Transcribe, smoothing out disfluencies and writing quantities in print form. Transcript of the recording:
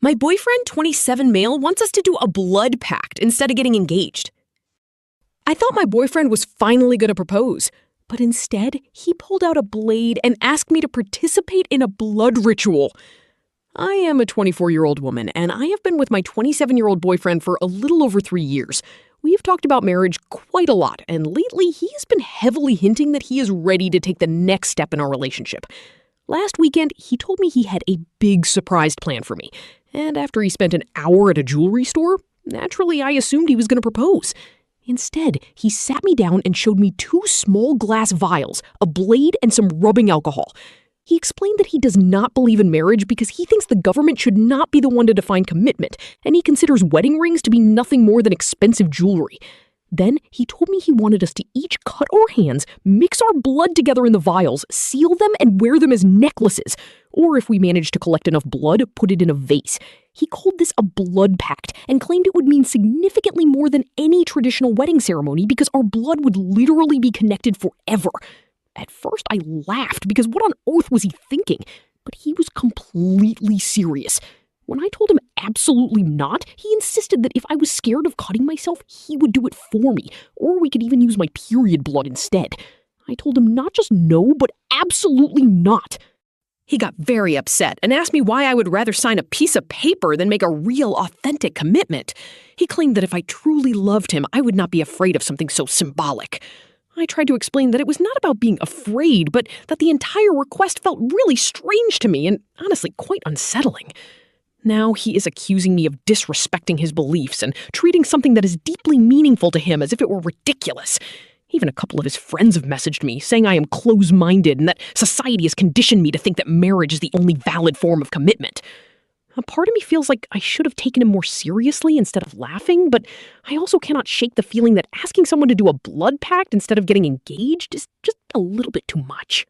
My boyfriend, 27 male, wants us to do a blood pact instead of getting engaged. I thought my boyfriend was finally going to propose, but instead, he pulled out a blade and asked me to participate in a blood ritual. I am a 24-year-old woman, and I have been with my 27-year-old boyfriend for a little over 3 years. We've talked about marriage quite a lot, and lately he has been heavily hinting that he is ready to take the next step in our relationship. Last weekend, he told me he had a big surprise planned for me, and after he spent an hour at a jewelry store, naturally I assumed he was going to propose. Instead, he sat me down and showed me 2 small glass vials, a blade, and some rubbing alcohol. He explained that he does not believe in marriage because he thinks the government should not be the one to define commitment, and he considers wedding rings to be nothing more than expensive jewelry. Then, he told me he wanted us to each cut our hands, mix our blood together in the vials, seal them, and wear them as necklaces. Or if we managed to collect enough blood, put it in a vase. He called this a blood pact and claimed it would mean significantly more than any traditional wedding ceremony because our blood would literally be connected forever. At first, I laughed because what on earth was he thinking? But he was completely serious. When I told him absolutely not, he insisted that if I was scared of cutting myself, he would do it for me, or we could even use my period blood instead. I told him not just no, but absolutely not. He got very upset and asked me why I would rather sign a piece of paper than make a real, authentic commitment. He claimed that if I truly loved him, I would not be afraid of something so symbolic. I tried to explain that it was not about being afraid, but that the entire request felt really strange to me and honestly quite unsettling. Now he is accusing me of disrespecting his beliefs and treating something that is deeply meaningful to him as if it were ridiculous. Even a couple of his friends have messaged me, saying I am close-minded and that society has conditioned me to think that marriage is the only valid form of commitment. A part of me feels like I should have taken him more seriously instead of laughing, but I also cannot shake the feeling that asking someone to do a blood pact instead of getting engaged is just a little bit too much.